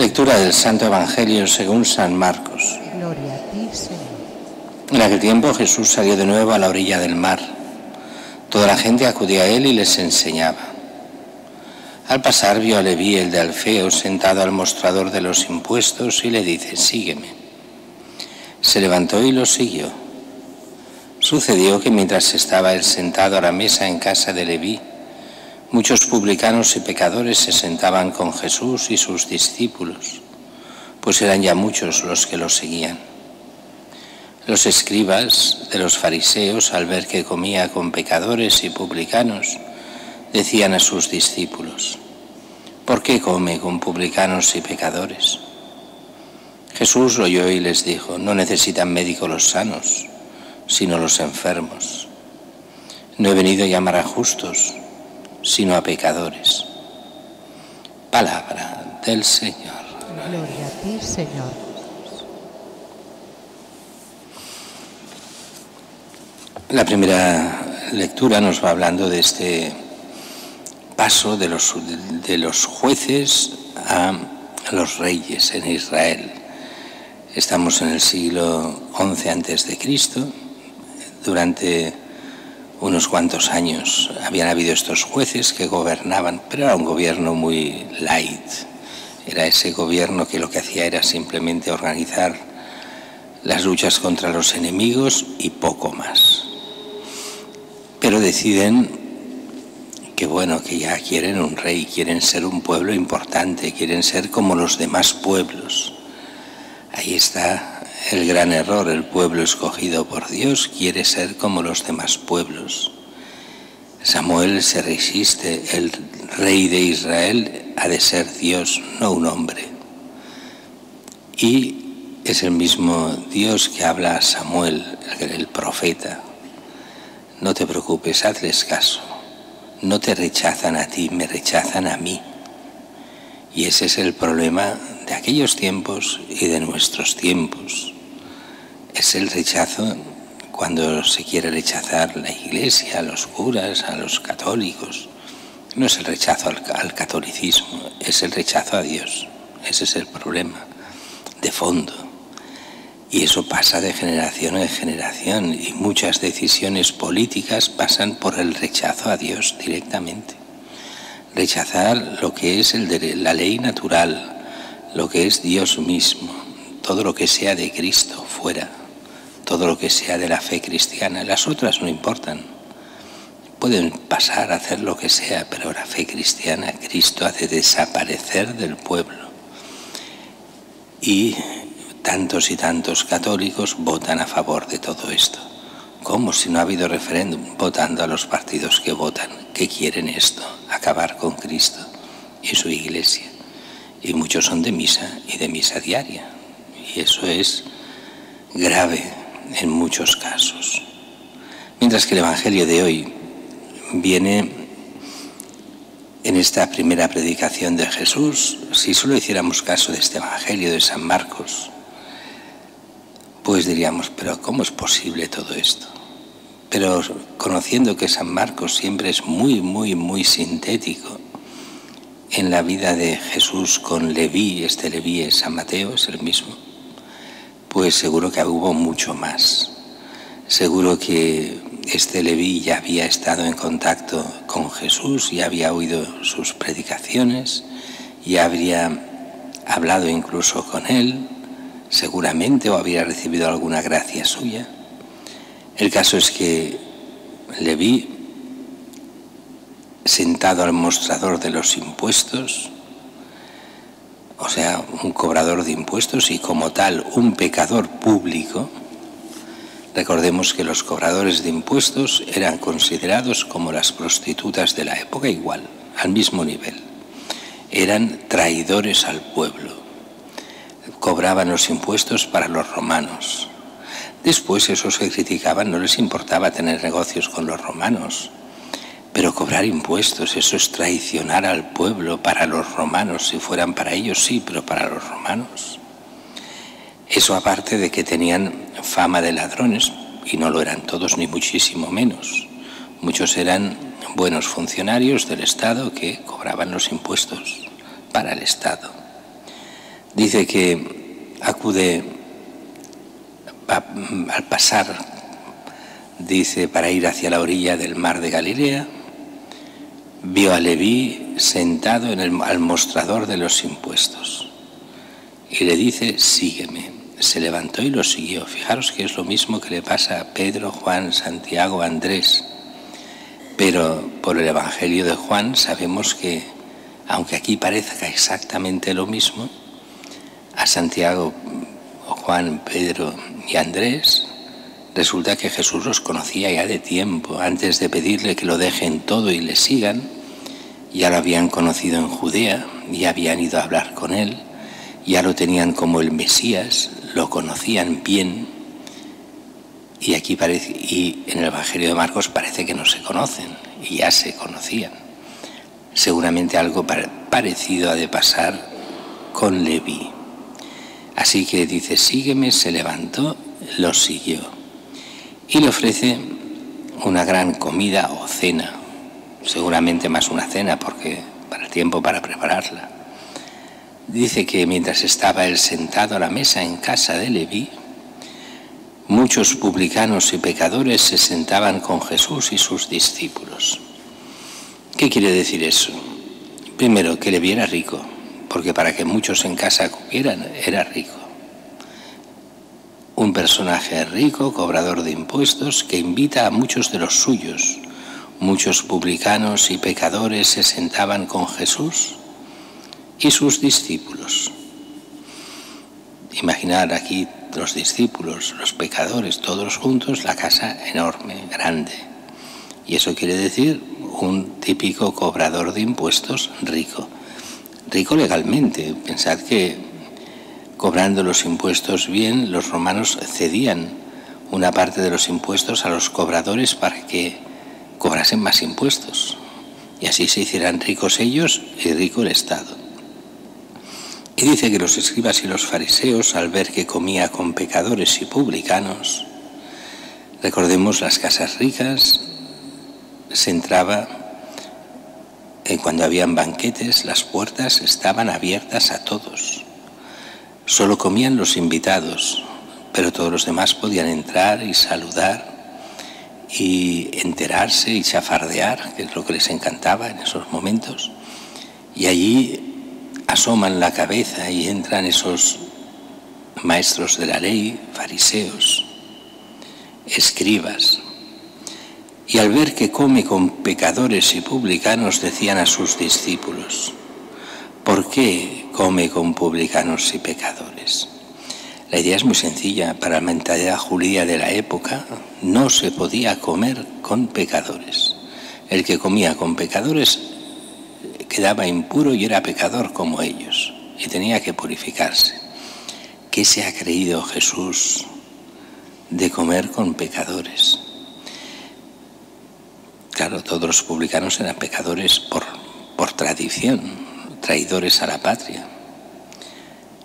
Lectura del Santo Evangelio según San Marcos. Gloria a ti, Señor. En aquel tiempo Jesús salió de nuevo a la orilla del mar. Toda la gente acudía a él y les enseñaba. Al pasar vio a Leví, el de Alfeo, sentado al mostrador de los impuestos y le dice: sígueme. Se levantó y lo siguió. Sucedió que mientras estaba él sentado a la mesa en casa de Leví, muchos publicanos y pecadores se sentaban con Jesús y sus discípulos, pues eran ya muchos los que lo seguían. Los escribas de los fariseos, al ver que comía con pecadores y publicanos, decían a sus discípulos: ¿por qué come con publicanos y pecadores? Jesús lo oyó y les dijo: no necesitan médico los sanos, sino los enfermos. No he venido a llamar a justos, sino a pecadores. Palabra del Señor. Gloria a ti, Señor. La primera lectura nos va hablando de este paso de los jueces a los reyes en Israel. Estamos en el siglo XI a.C. Durante unos cuantos años habían habido estos jueces que gobernaban, pero era un gobierno muy light. Era ese gobierno que lo que hacía era simplemente organizar las luchas contra los enemigos y poco más. Pero deciden que ya quieren un rey, quieren ser un pueblo importante, quieren ser como los demás pueblos. Ahí está el gran error. El pueblo escogido por Dios quiere ser como los demás pueblos. Samuel se resiste. El rey de Israel ha de ser Dios, no un hombre. Y es el mismo Dios que habla a Samuel, el profeta: no te preocupes, hazles caso. No te rechazan a ti, me rechazan a mí. Y ese es el problema de aquellos tiempos y de nuestros tiempos. Es el rechazo cuando se quiere rechazar la Iglesia, a los curas, a los católicos. No es el rechazo al catolicismo, es el rechazo a Dios. Ese es el problema de fondo. Y eso pasa de generación en generación, y muchas decisiones políticas pasan por el rechazo a Dios directamente. Rechazar lo que es la ley natural, lo que es Dios mismo, todo lo que sea de Cristo fuera, todo lo que sea de la fe cristiana. Las otras no importan, pueden pasar a hacer lo que sea, pero la fe cristiana, Cristo hace desaparecer del pueblo. Y tantos y tantos católicos votan a favor de todo esto. ¿Cómo? Si no ha habido referéndum, votando a los partidos que votan, que quieren esto, acabar con Cristo y su Iglesia. Y muchos son de misa y de misa diaria. Y eso es grave en muchos casos. Mientras que el Evangelio de hoy viene en esta primera predicación de Jesús. Si solo hiciéramos caso de este Evangelio de San Marcos, pues diríamos: pero ¿cómo es posible todo esto? Pero conociendo que San Marcos siempre es muy, muy, muy sintético en la vida de Jesús con Leví, este Leví es San Mateo, es el mismo, pues seguro que hubo mucho más. Seguro que este Leví ya había estado en contacto con Jesús, ya había oído sus predicaciones, ya habría hablado incluso con él, seguramente, o había recibido alguna gracia suya. El caso es que Leví, sentado al mostrador de los impuestos, o sea, un cobrador de impuestos y como tal un pecador público. Recordemos que los cobradores de impuestos eran considerados como las prostitutas de la época, igual, al mismo nivel. Eran traidores al pueblo. Cobraban los impuestos para los romanos. Después esos que criticaban no les importaba tener negocios con los romanos. Pero cobrar impuestos, eso es traicionar al pueblo para los romanos. Si fueran para ellos, sí, pero para los romanos. Eso aparte de que tenían fama de ladrones, y no lo eran todos ni muchísimo menos. Muchos eran buenos funcionarios del Estado que cobraban los impuestos para el Estado. Dice que acude al pasar, dice, para ir hacia la orilla del mar de Galilea, vio a Leví sentado al mostrador de los impuestos y le dice: sígueme. Se levantó y lo siguió. Fijaros que es lo mismo que le pasa a Pedro, Juan, Santiago, Andrés. Pero por el Evangelio de Juan sabemos que, aunque aquí parezca exactamente lo mismo, a Santiago, Juan, Pedro y Andrés, resulta que Jesús los conocía ya de tiempo. Antes de pedirle que lo dejen todo y le sigan, ya lo habían conocido en Judea, ya habían ido a hablar con él, ya lo tenían como el Mesías, lo conocían bien. Y aquí parece, y en el Evangelio de Marcos parece que no se conocen, y ya se conocían. Seguramente algo parecido ha de pasar con Leví. Así que dice: sígueme. Se levantó, lo siguió y le ofrece una gran comida o cena, seguramente más una cena porque para el tiempo para prepararla. Dice que mientras estaba él sentado a la mesa en casa de Leví, muchos publicanos y pecadores se sentaban con Jesús y sus discípulos. ¿Qué quiere decir eso? Primero, que Leví era rico, porque para que muchos en casa comieran, era rico. Un personaje rico, cobrador de impuestos, que invita a muchos de los suyos. Muchos publicanos y pecadores se sentaban con Jesús y sus discípulos. Imaginar aquí los discípulos, los pecadores, todos juntos, la casa enorme, grande. Y eso quiere decir un típico cobrador de impuestos rico. Rico legalmente. Pensad que cobrando los impuestos bien, los romanos cedían una parte de los impuestos a los cobradores para que cobrasen más impuestos. Y así se hicieran ricos ellos y rico el Estado. Y dice que los escribas y los fariseos, al ver que comía con pecadores y publicanos, recordemos las casas ricas, se entraba, cuando habían banquetes, las puertas estaban abiertas a todos. Solo comían los invitados, pero todos los demás podían entrar y saludar y enterarse y chafardear, que es lo que les encantaba en esos momentos. Y allí asoman la cabeza y entran esos maestros de la ley, fariseos, escribas. Y al ver que come con pecadores y publicanos, decían a sus discípulos: ¿por qué come con publicanos y pecadores? La idea es muy sencilla. Para la mentalidad judía de la época no se podía comer con pecadores. El que comía con pecadores quedaba impuro y era pecador como ellos, y tenía que purificarse. ¿Qué se ha creído Jesús de comer con pecadores? Claro, todos los publicanos eran pecadores por tradición, traidores a la patria.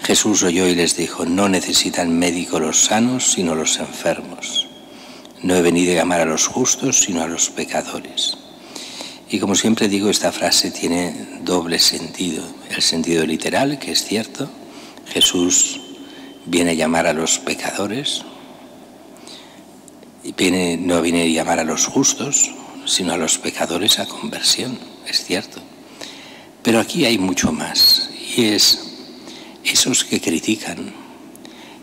Jesús oyó y les dijo: no necesitan médico los sanos, sino los enfermos. No he venido a llamar a los justos, sino a los pecadores. Y como siempre digo, esta frase tiene doble sentido. El sentido literal, que es cierto, Jesús viene a llamar a los pecadores, y no viene a llamar a los justos, sino a los pecadores a conversión, es cierto. Pero aquí hay mucho más, y es esos que critican,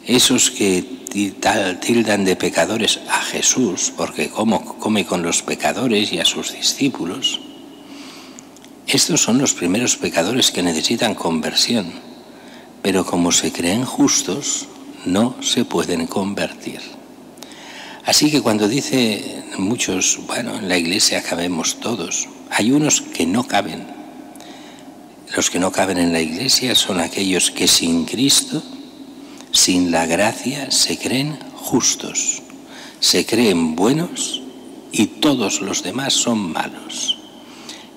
esos que tildan de pecadores a Jesús, porque come con los pecadores y a sus discípulos. Estos son los primeros pecadores que necesitan conversión, pero como se creen justos, no se pueden convertir. Así que cuando dice muchos, bueno, en la iglesia cabemos todos, hay unos que no caben. Los que no caben en la iglesia son aquellos que sin Cristo, sin la gracia, se creen justos, se creen buenos y todos los demás son malos.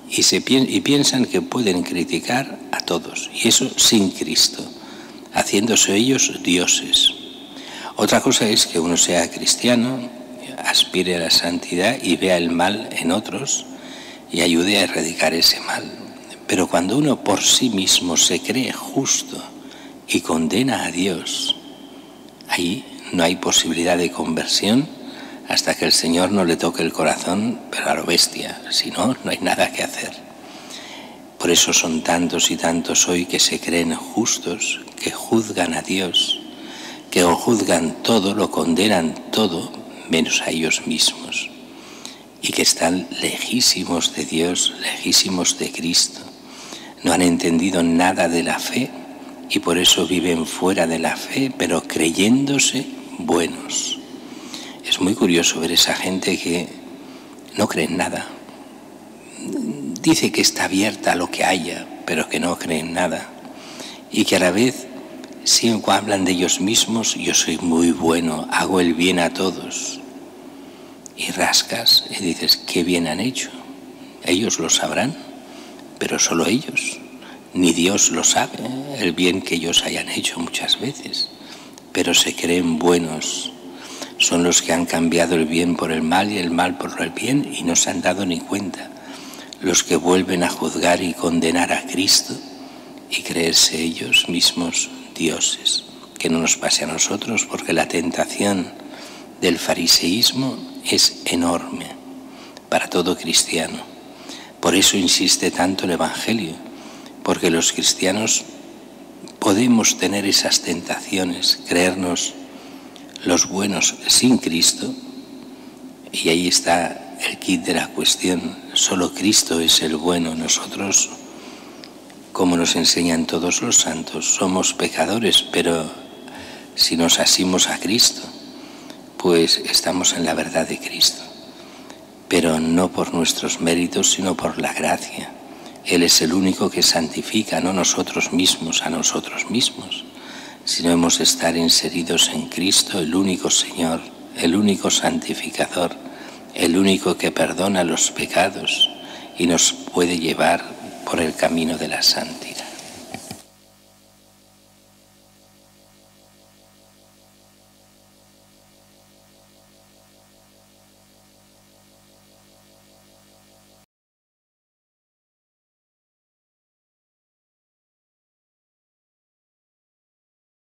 Y piensan que pueden criticar a todos, y eso sin Cristo, haciéndose ellos dioses. Otra cosa es que uno sea cristiano, aspire a la santidad y vea el mal en otros y ayude a erradicar ese mal. Pero cuando uno por sí mismo se cree justo y condena a Dios, ahí no hay posibilidad de conversión hasta que el Señor no le toque el corazón, pero a lo bestia, si no, no hay nada que hacer. Por eso son tantos y tantos hoy que se creen justos, que juzgan a Dios, que lo juzgan todo, lo condenan todo, menos a ellos mismos, y que están lejísimos de Dios, lejísimos de Cristo. No han entendido nada de la fe y por eso viven fuera de la fe, pero creyéndose buenos. Es muy curioso ver esa gente que no cree en nada. Dice que está abierta a lo que haya, pero que no cree en nada. Y que a la vez siempre hablan de ellos mismos: yo soy muy bueno, hago el bien a todos. Y rascas y dices, ¿qué bien han hecho? Ellos lo sabrán, pero solo ellos. Ni Dios lo sabe, el bien que ellos hayan hecho muchas veces. Pero se creen buenos. Son los que han cambiado el bien por el mal y el mal por el bien y no se han dado ni cuenta. Los que vuelven a juzgar y condenar a Cristo y creerse ellos mismos dioses. Que no nos pase a nosotros, porque la tentación del fariseísmo es enorme para todo cristiano. Por eso insiste tanto el Evangelio, porque los cristianos podemos tener esas tentaciones, creernos los buenos sin Cristo, y ahí está el quid de la cuestión. Solo Cristo es el bueno. Nosotros, como nos enseñan todos los santos, somos pecadores, pero si nos asimos a Cristo, pues estamos en la verdad de Cristo, pero no por nuestros méritos, sino por la gracia. Él es el único que santifica, no nosotros mismos a nosotros mismos, sino hemos de estar inseridos en Cristo, el único Señor, el único santificador, el único que perdona los pecados y nos puede llevar por el camino de la santidad.